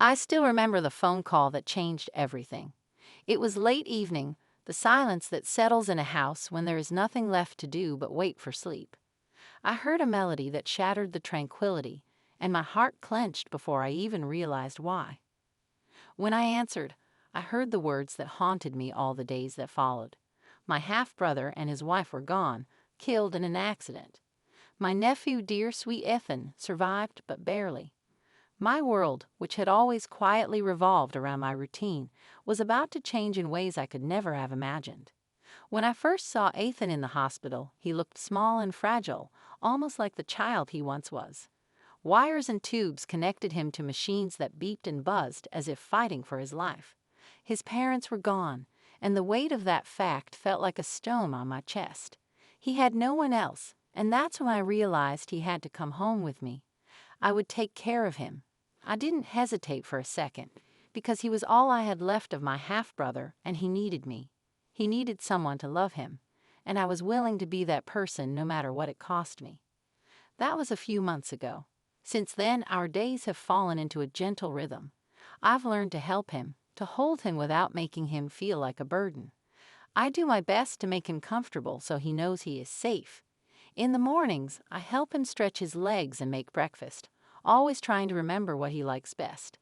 I still remember the phone call that changed everything. It was late evening, the silence that settles in a house when there is nothing left to do but wait for sleep. I heard a melody that shattered the tranquility, and my heart clenched before I even realized why. When I answered, I heard the words that haunted me all the days that followed. My half-brother and his wife were gone, killed in an accident. My nephew, dear sweet Ethan, survived but barely. My world, which had always quietly revolved around my routine, was about to change in ways I could never have imagined. When I first saw Ethan in the hospital, he looked small and fragile, almost like the child he once was. Wires and tubes connected him to machines that beeped and buzzed as if fighting for his life. His parents were gone, and the weight of that fact felt like a stone on my chest. He had no one else, and that's when I realized he had to come home with me. I would take care of him. I didn't hesitate for a second, because he was all I had left of my half-brother, and he needed me. He needed someone to love him, and I was willing to be that person no matter what it cost me. That was a few months ago. Since then, our days have fallen into a gentle rhythm. I've learned to help him, to hold him without making him feel like a burden. I do my best to make him comfortable so he knows he is safe. In the mornings, I help him stretch his legs and make breakfast, always trying to remember what he likes best.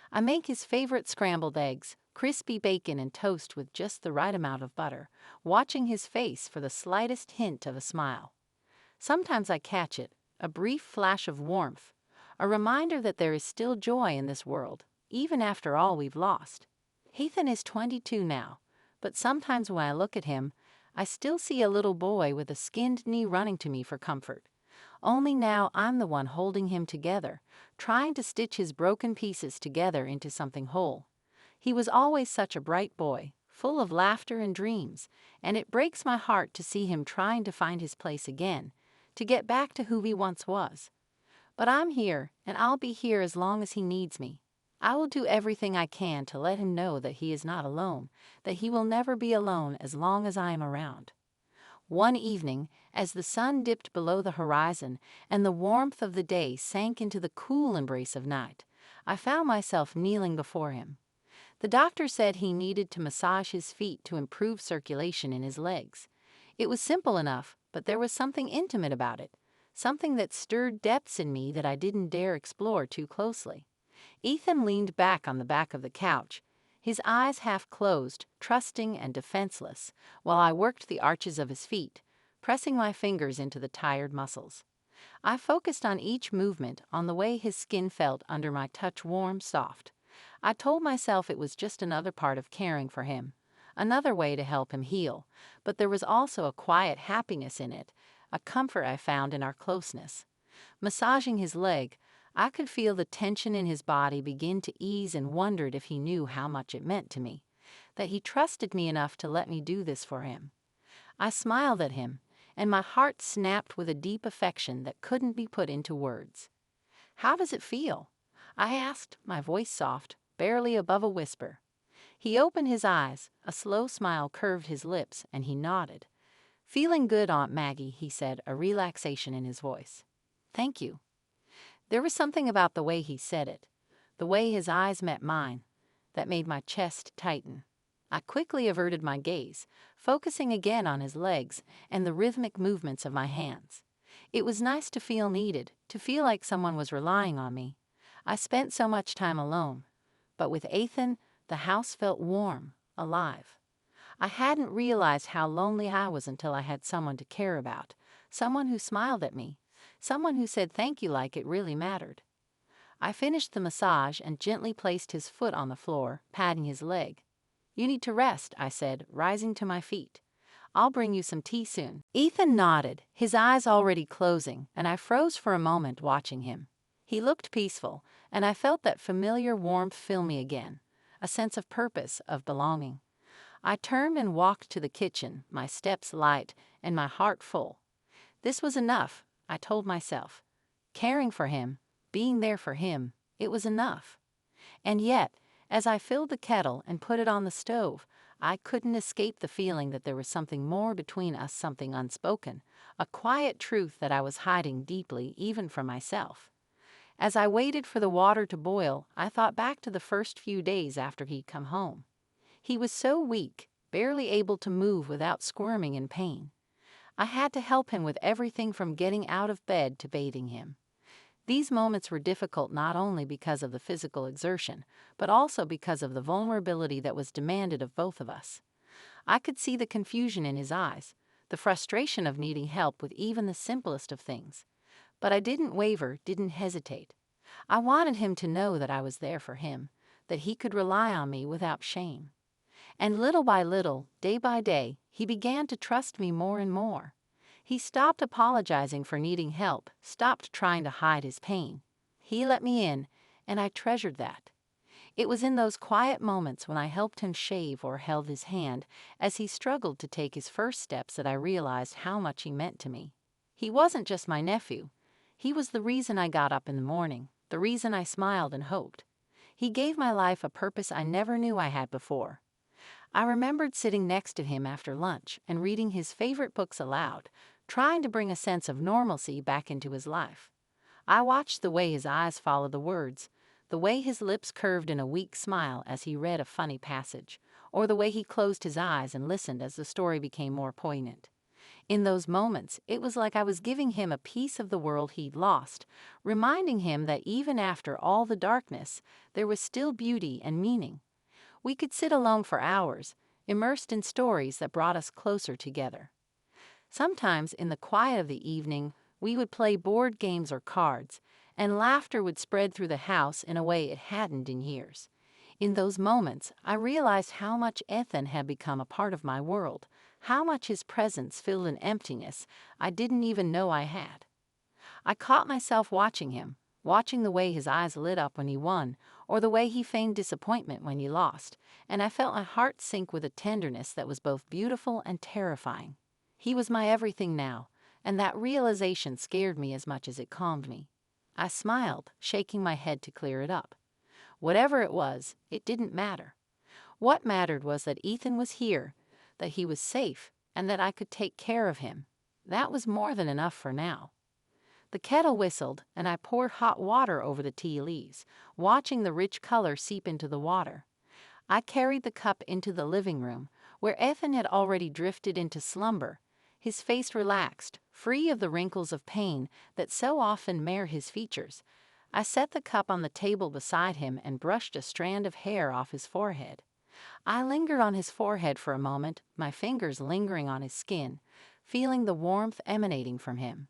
I make his favorite scrambled eggs, crispy bacon and toast with just the right amount of butter, watching his face for the slightest hint of a smile. Sometimes I catch it, a brief flash of warmth, a reminder that there is still joy in this world, even after all we've lost. Ethan is 22 now, but sometimes when I look at him, I still see a little boy with a skinned knee running to me for comfort. Only now I'm the one holding him together, trying to stitch his broken pieces together into something whole. He was always such a bright boy, full of laughter and dreams, and it breaks my heart to see him trying to find his place again, to get back to who he once was. But I'm here, and I'll be here as long as he needs me. I will do everything I can to let him know that he is not alone, that he will never be alone as long as I am around. One evening, as the sun dipped below the horizon and the warmth of the day sank into the cool embrace of night, I found myself kneeling before him. The doctor said he needed to massage his feet to improve circulation in his legs. It was simple enough, but there was something intimate about it, something that stirred depths in me that I didn't dare explore too closely. Ethan leaned back on the back of the couch, his eyes half closed, trusting and defenseless, while I worked the arches of his feet, pressing my fingers into the tired muscles. I focused on each movement, on the way his skin felt under my touch, warm, soft. I told myself it was just another part of caring for him, another way to help him heal, but there was also a quiet happiness in it, a comfort I found in our closeness. Massaging his leg, I could feel the tension in his body begin to ease and wondered if he knew how much it meant to me, that he trusted me enough to let me do this for him. I smiled at him, and my heart snapped with a deep affection that couldn't be put into words. "How does it feel?" I asked, my voice soft, barely above a whisper. He opened his eyes, a slow smile curved his lips, and he nodded. "Feeling good, Aunt Maggie," he said, a relaxation in his voice. "Thank you." There was something about the way he said it, the way his eyes met mine, that made my chest tighten. I quickly averted my gaze, focusing again on his legs and the rhythmic movements of my hands. It was nice to feel needed, to feel like someone was relying on me. I spent so much time alone, but with Ethan, the house felt warm, alive. I hadn't realized how lonely I was until I had someone to care about, someone who smiled at me, someone who said thank you like it really mattered. I finished the massage and gently placed his foot on the floor, patting his leg. "You need to rest," I said, rising to my feet. "I'll bring you some tea soon." Ethan nodded, his eyes already closing, and I froze for a moment watching him. He looked peaceful, and I felt that familiar warmth fill me again, a sense of purpose, of belonging. I turned and walked to the kitchen, my steps light and my heart full. This was enough, I told myself. Caring for him, being there for him, it was enough. And yet, as I filled the kettle and put it on the stove, I couldn't escape the feeling that there was something more between us, something unspoken, a quiet truth that I was hiding deeply even from myself. As I waited for the water to boil, I thought back to the first few days after he'd come home. He was so weak, barely able to move without squirming in pain. I had to help him with everything from getting out of bed to bathing him. These moments were difficult not only because of the physical exertion, but also because of the vulnerability that was demanded of both of us. I could see the confusion in his eyes, the frustration of needing help with even the simplest of things. But I didn't waver, didn't hesitate. I wanted him to know that I was there for him, that he could rely on me without shame. And little by little, day by day, he began to trust me more and more. He stopped apologizing for needing help, stopped trying to hide his pain. He let me in, and I treasured that. It was in those quiet moments when I helped him shave or held his hand as he struggled to take his first steps that I realized how much he meant to me. He wasn't just my nephew. He was the reason I got up in the morning, the reason I smiled and hoped. He gave my life a purpose I never knew I had before. I remembered sitting next to him after lunch and reading his favorite books aloud, trying to bring a sense of normalcy back into his life. I watched the way his eyes followed the words, the way his lips curved in a weak smile as he read a funny passage, or the way he closed his eyes and listened as the story became more poignant. In those moments, it was like I was giving him a piece of the world he'd lost, reminding him that even after all the darkness, there was still beauty and meaning. We could sit alone for hours, immersed in stories that brought us closer together. Sometimes, in the quiet of the evening, we would play board games or cards, and laughter would spread through the house in a way it hadn't in years. In those moments, I realized how much Ethan had become a part of my world, how much his presence filled an emptiness I didn't even know I had. I caught myself watching him, watching the way his eyes lit up when he won, or the way he feigned disappointment when he lost, and I felt my heart sink with a tenderness that was both beautiful and terrifying. He was my everything now, and that realization scared me as much as it calmed me. I smiled, shaking my head to clear it up. Whatever it was, it didn't matter. What mattered was that Ethan was here, that he was safe, and that I could take care of him. That was more than enough for now. The kettle whistled, and I poured hot water over the tea leaves, watching the rich color seep into the water. I carried the cup into the living room, where Ethan had already drifted into slumber, his face relaxed, free of the wrinkles of pain that so often mar his features. I set the cup on the table beside him and brushed a strand of hair off his forehead. I lingered on his forehead for a moment, my fingers lingering on his skin, feeling the warmth emanating from him.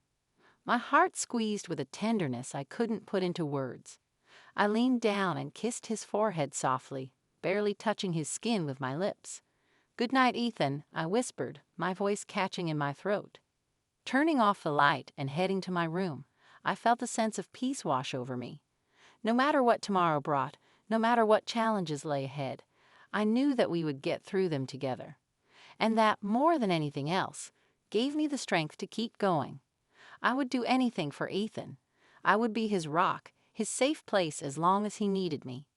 My heart squeezed with a tenderness I couldn't put into words. I leaned down and kissed his forehead softly, barely touching his skin with my lips. "Good night, Ethan," I whispered, my voice catching in my throat. Turning off the light and heading to my room, I felt a sense of peace wash over me. No matter what tomorrow brought, no matter what challenges lay ahead, I knew that we would get through them together. And that, more than anything else, gave me the strength to keep going. I would do anything for Ethan. I would be his rock, his safe place as long as he needed me.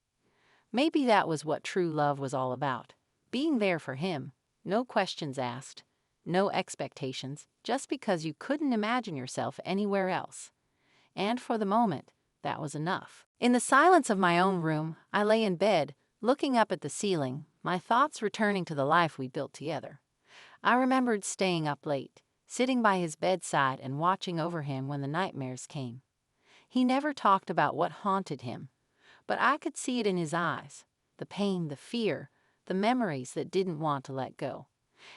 Maybe that was what true love was all about. Being there for him, no questions asked, no expectations, just because you couldn't imagine yourself anywhere else. And for the moment, that was enough. In the silence of my own room, I lay in bed, looking up at the ceiling, my thoughts returning to the life we built together. I remembered staying up late, sitting by his bedside and watching over him when the nightmares came. He never talked about what haunted him, but I could see it in his eyes, the pain, the fear, the memories that didn't want to let go.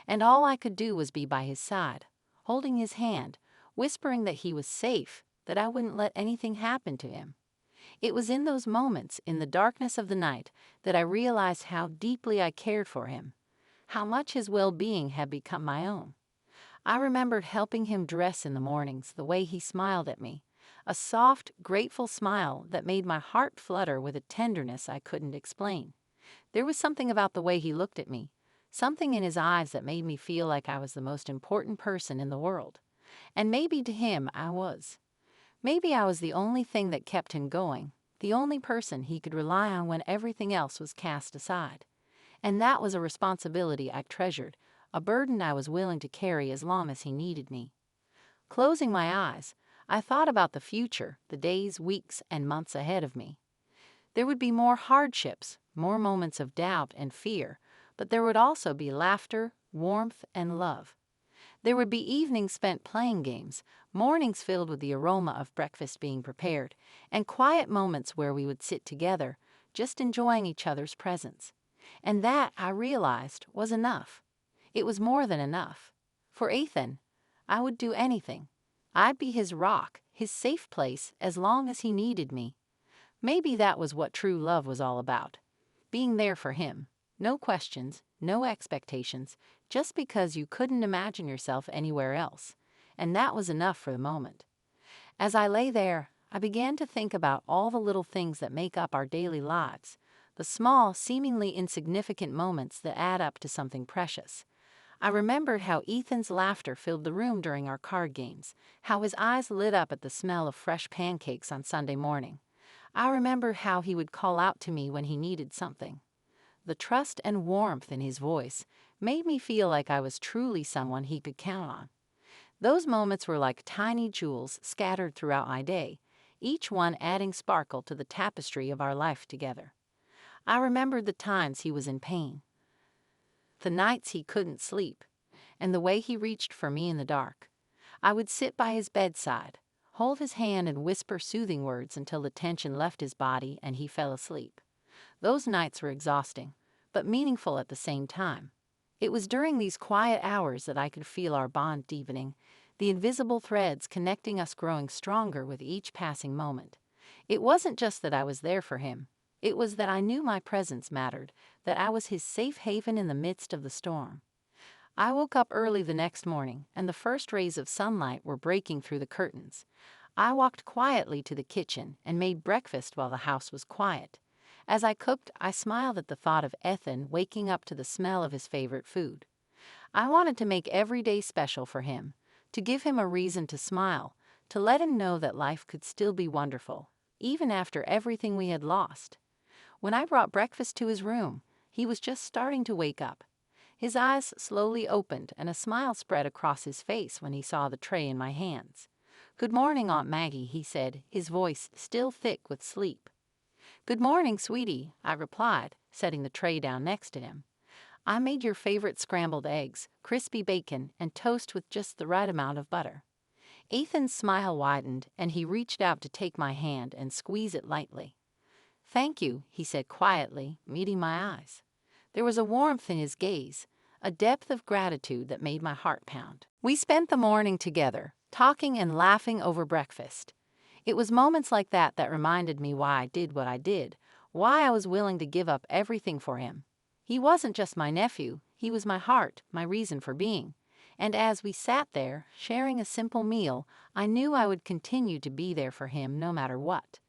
And all I could do was be by his side, holding his hand, whispering that he was safe, that I wouldn't let anything happen to him. It was in those moments, in the darkness of the night, that I realized how deeply I cared for him, how much his well-being had become my own. I remembered helping him dress in the mornings, the way he smiled at me, a soft, grateful smile that made my heart flutter with a tenderness I couldn't explain. There was something about the way he looked at me, something in his eyes that made me feel like I was the most important person in the world. And maybe to him I was. Maybe I was the only thing that kept him going, the only person he could rely on when everything else was cast aside. And that was a responsibility I treasured, a burden I was willing to carry as long as he needed me. Closing my eyes, I thought about the future, the days, weeks, and months ahead of me. There would be more hardships, more moments of doubt and fear, but there would also be laughter, warmth, and love. There would be evenings spent playing games, mornings filled with the aroma of breakfast being prepared, and quiet moments where we would sit together, just enjoying each other's presence. And that, I realized, was enough. It was more than enough. For Ethan, I would do anything. I'd be his rock, his safe place, as long as he needed me. Maybe that was what true love was all about. Being there for him. No questions, no expectations, just because you couldn't imagine yourself anywhere else. And that was enough for the moment. As I lay there, I began to think about all the little things that make up our daily lives, the small, seemingly insignificant moments that add up to something precious. I remembered how Ethan's laughter filled the room during our card games, how his eyes lit up at the smell of fresh pancakes on Sunday morning. I remember how he would call out to me when he needed something. The trust and warmth in his voice made me feel like I was truly someone he could count on. Those moments were like tiny jewels scattered throughout my day, each one adding sparkle to the tapestry of our life together. I remembered the times he was in pain, the nights he couldn't sleep, and the way he reached for me in the dark. I would sit by his bedside, hold his hand and whisper soothing words until the tension left his body and he fell asleep. Those nights were exhausting, but meaningful at the same time. It was during these quiet hours that I could feel our bond deepening, the invisible threads connecting us growing stronger with each passing moment. It wasn't just that I was there for him. It was that I knew my presence mattered, that I was his safe haven in the midst of the storm. I woke up early the next morning, and the first rays of sunlight were breaking through the curtains. I walked quietly to the kitchen and made breakfast while the house was quiet. As I cooked, I smiled at the thought of Ethan waking up to the smell of his favorite food. I wanted to make every day special for him, to give him a reason to smile, to let him know that life could still be wonderful, even after everything we had lost. When I brought breakfast to his room, he was just starting to wake up. His eyes slowly opened and a smile spread across his face when he saw the tray in my hands. "Good morning, Aunt Maggie," he said, his voice still thick with sleep. "Good morning, sweetie," I replied, setting the tray down next to him. "I made your favorite scrambled eggs, crispy bacon, and toast with just the right amount of butter." Ethan's smile widened, and he reached out to take my hand and squeeze it lightly. "Thank you," he said quietly, meeting my eyes. There was a warmth in his gaze, a depth of gratitude that made my heart pound. We spent the morning together, talking and laughing over breakfast. It was moments like that that reminded me why I did what I did, why I was willing to give up everything for him. He wasn't just my nephew, he was my heart, my reason for being. And as we sat there, sharing a simple meal, I knew I would continue to be there for him no matter what.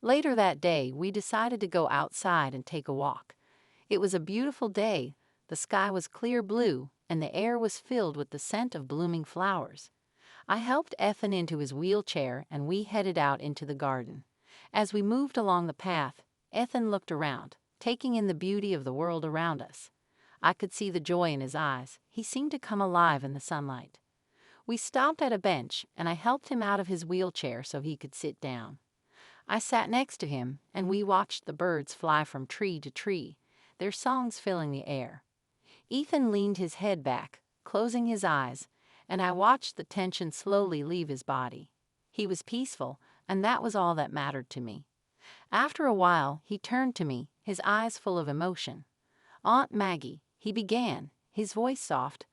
Later that day, we decided to go outside and take a walk. It was a beautiful day, the sky was clear blue, and the air was filled with the scent of blooming flowers. I helped Ethan into his wheelchair and we headed out into the garden. As we moved along the path, Ethan looked around, taking in the beauty of the world around us. I could see the joy in his eyes. He seemed to come alive in the sunlight. We stopped at a bench and I helped him out of his wheelchair so he could sit down. I sat next to him and we watched the birds fly from tree to tree, their songs filling the air. Ethan leaned his head back, closing his eyes, and I watched the tension slowly leave his body. He was peaceful, and that was all that mattered to me. After a while, he turned to me, his eyes full of emotion. "Aunt Maggie," he began, his voice soft,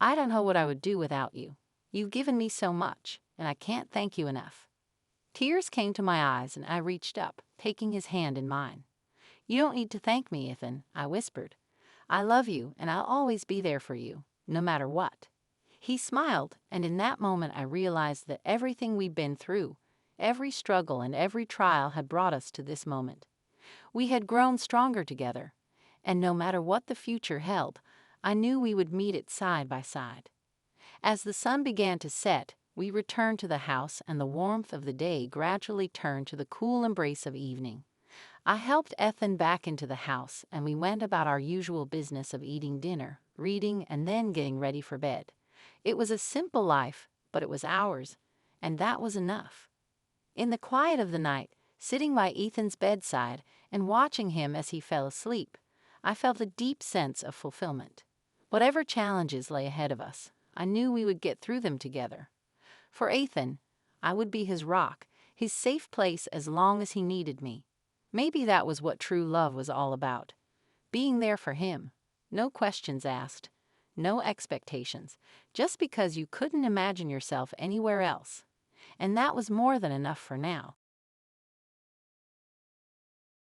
"I don't know what I would do without you. You've given me so much, and I can't thank you enough." Tears came to my eyes and I reached up, taking his hand in mine. "You don't need to thank me, Ethan," I whispered. "I love you and I'll always be there for you, no matter what." He smiled, and in that moment I realized that everything we'd been through, every struggle and every trial had brought us to this moment. We had grown stronger together, and no matter what the future held, I knew we would meet it side by side. As the sun began to set, we returned to the house and the warmth of the day gradually turned to the cool embrace of evening. I helped Ethan back into the house and we went about our usual business of eating dinner, reading, and then getting ready for bed. It was a simple life, but it was ours, and that was enough. In the quiet of the night, sitting by Ethan's bedside and watching him as he fell asleep, I felt a deep sense of fulfillment. Whatever challenges lay ahead of us, I knew we would get through them together. For Ethan, I would be his rock, his safe place as long as he needed me. Maybe that was what true love was all about. Being there for him. No questions asked. No expectations. Just because you couldn't imagine yourself anywhere else. And that was more than enough for now.